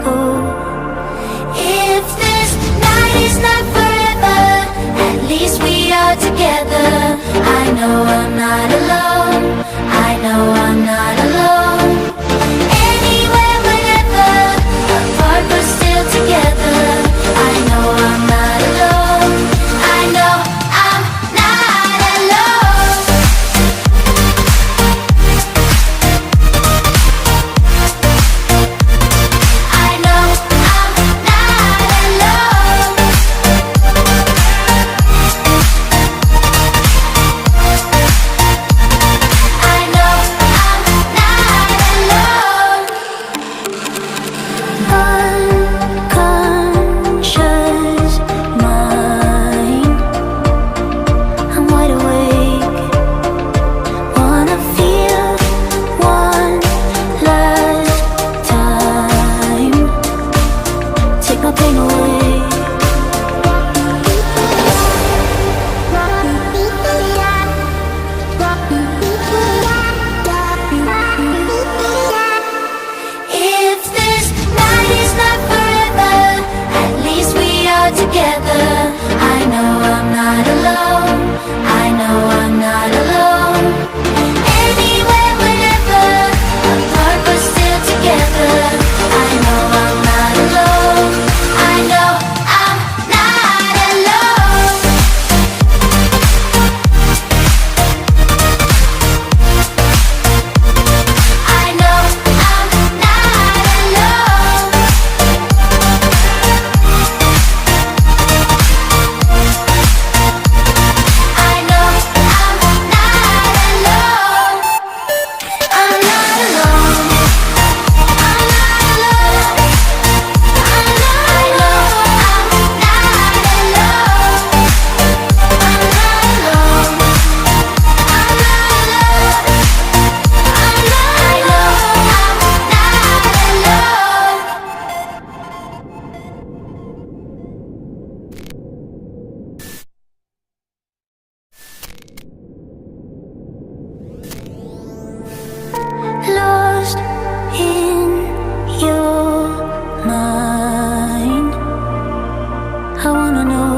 go. If this night is not forever, at least we are together. I know I'm not alone. I know I'm not alone. Anywhere, whenever, apart but still together. I know I'm not alone. I know I'm not alone. I know I'm not alone. I know I'm not alone. Unconscious mind, I'm wide awake. Wanna feel one last time. Take my pain away. If this night is not forever, at least we are together. I know I'm not alone. I know I'm not alone. Anywhere, whenever, apart but still together. I know I'm not alone. I know I'm not alone. I know I'm not alone. I know I'm not alone. I'm not alone. I'm not alone. I know I'm not alone. I'm not alone. I'm not alone. I know I'm not alone. Lost in your mind, I wanna know,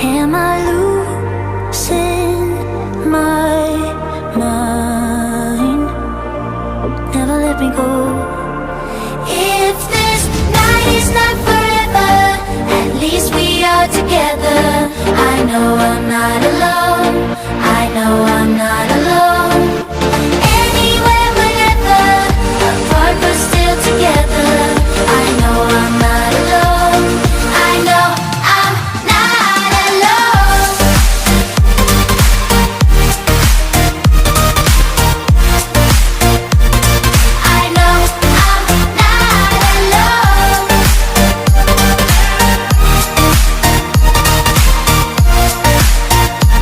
am I losing my mind? Never let me go. If this night is not forever, at least we are together. I know I'm not alone. I know I'm not alone. Anywhere, whenever, apart but still together. I know I'm not alone. I know I'm not alone. I know I'm not alone.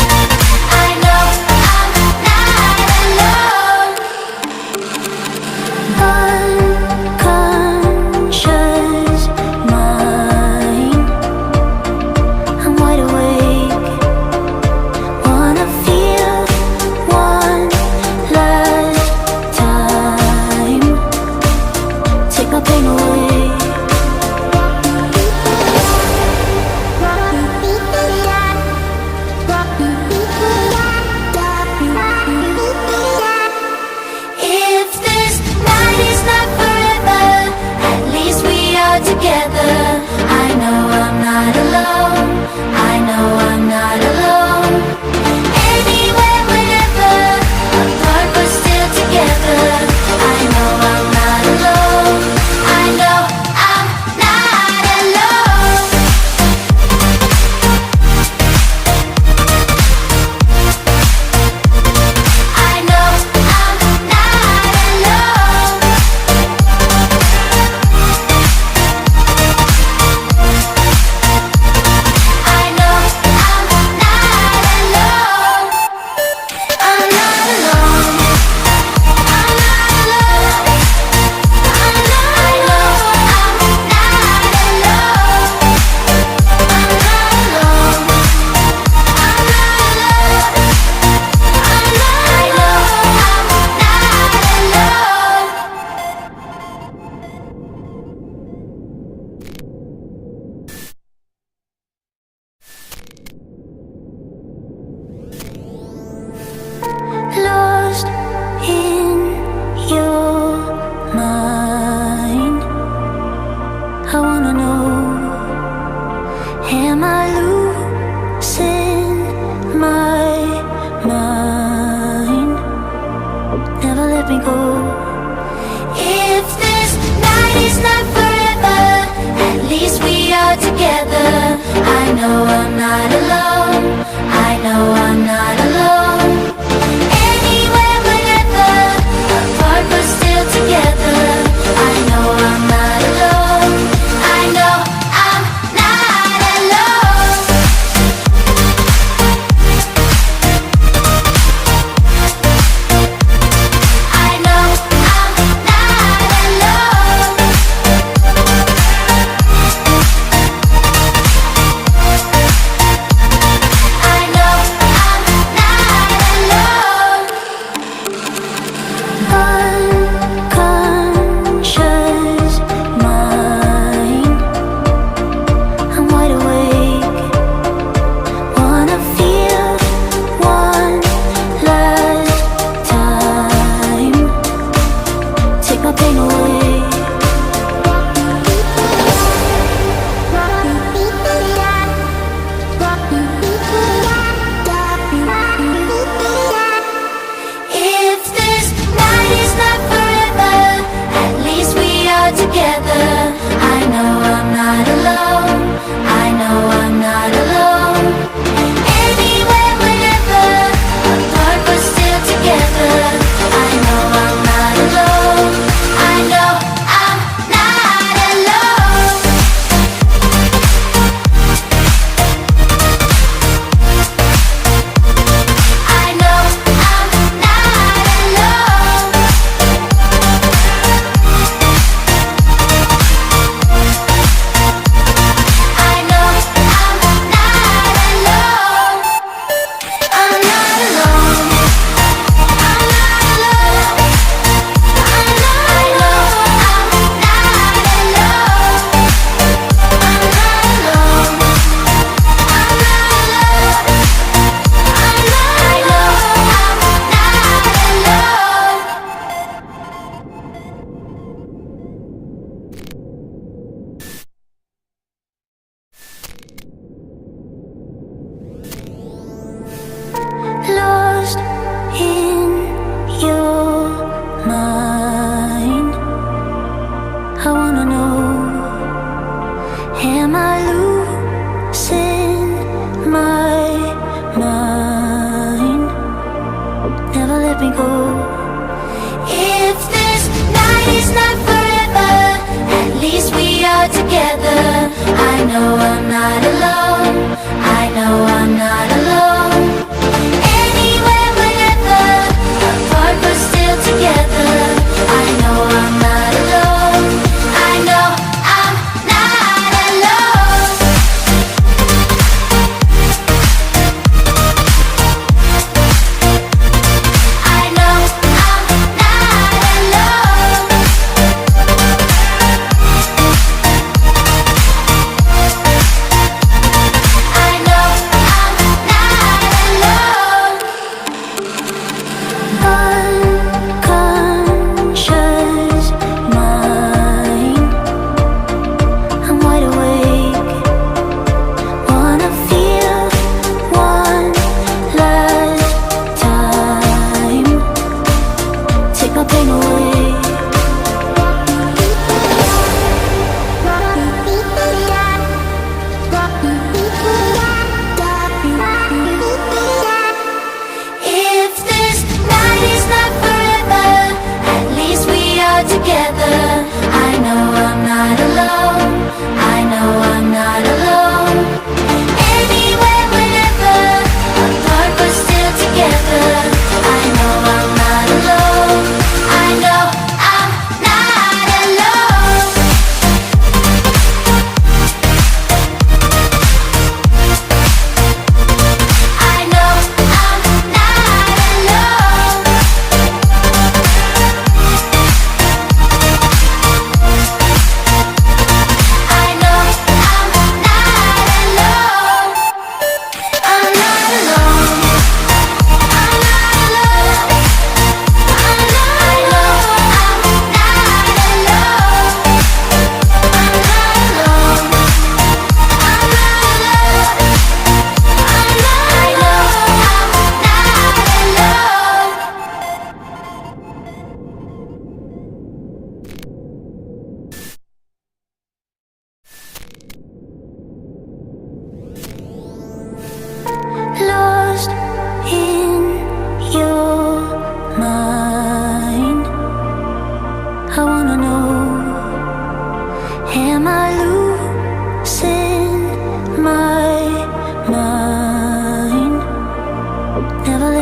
I know I'm not alone. I know I'm not alone. Anywhere, whenever, apart but still together. I know I'm not alone. I know I'm not alone. I know I'm not alone. I know I'm not alone. Unconscious mind, I'm wide awake. Wanna feel one last time. Take my pain away. If this night is not forever, at least we are together. I know I'm not alone. I know I'm not alone. Anywhere, whenever, apart but still together. I know I'm not alone. I know I'm not alone. I know I'm not alone. I know I'm not alone. I'm not alone. I'm not alone. I know I'm not alone. I'm not alone. I'm not alone. I know I'm not alone. Lost in your mind, I wanna know, am I losing my mind? Never let me go. If this night is not forever, at least we are together. I know I'm not alone. I know I'm not alone. Anywhere, whenever, apart but still together. I know I'm not alone. I know I'm not alone. I know I'm not alone. I know I'm not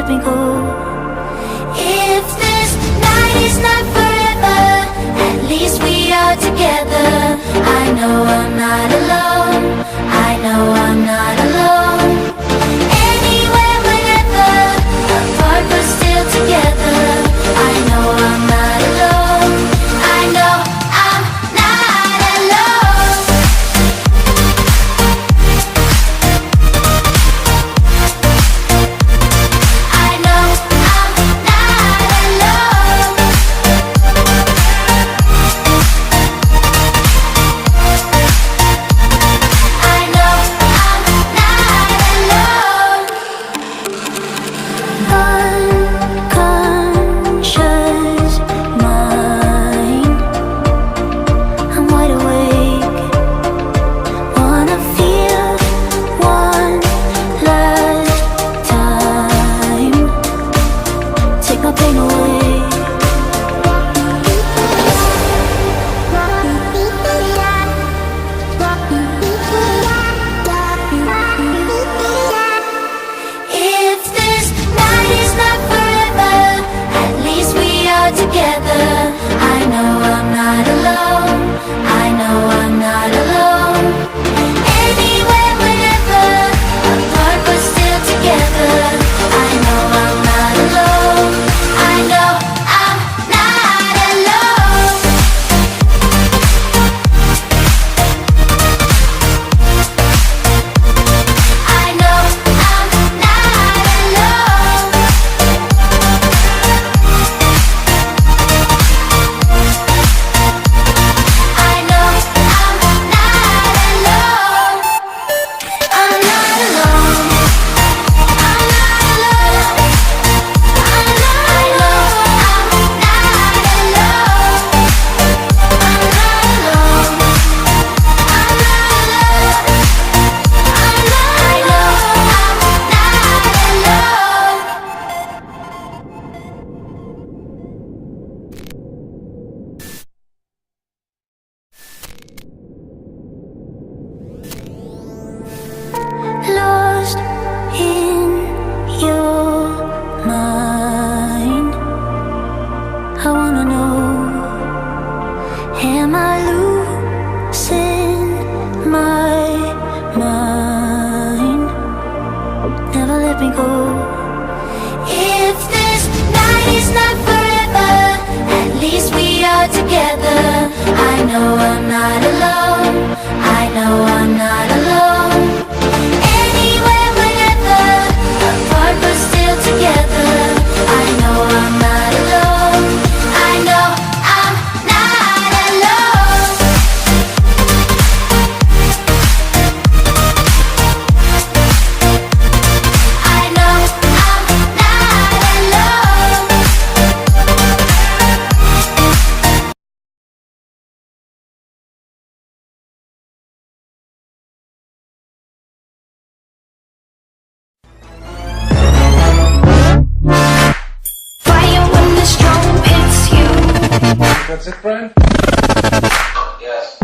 let me go. If this night is not forever, at least we are together. I know I'm not alone. I know I'm not alone. Anywhere, whenever, apart but still together. I know I'm not alone. I know I'm not alone. I know I'm not alone. I know I'm not alone. Unconscious mind, I'm wide awake. Wanna feel one last time. Take my pain away. If this night is not forever, at least we are together. I know I'm not alone. I know I'm not alone. Anywhere, whenever, apart but still together. I know I'm not alone. I know I'm not alone. I know I'm not alone. I know I'm not alone. I'm not alone. I'm not alone. I know I'm not alone. I'm not alone. I'm not alone. I know I'm not alone. Lost in your mind, I wanna know, am I losing my mind? Never let me go. If this night is not forever, at least we are together. I know I'm not alone. I know I'm not alone. Anywhere, whenever, apart but still together. I know I'm not alone. I know I'm not alone. I know I'm not alone. Fire when the storm hits you. That's it, Brian? Yes.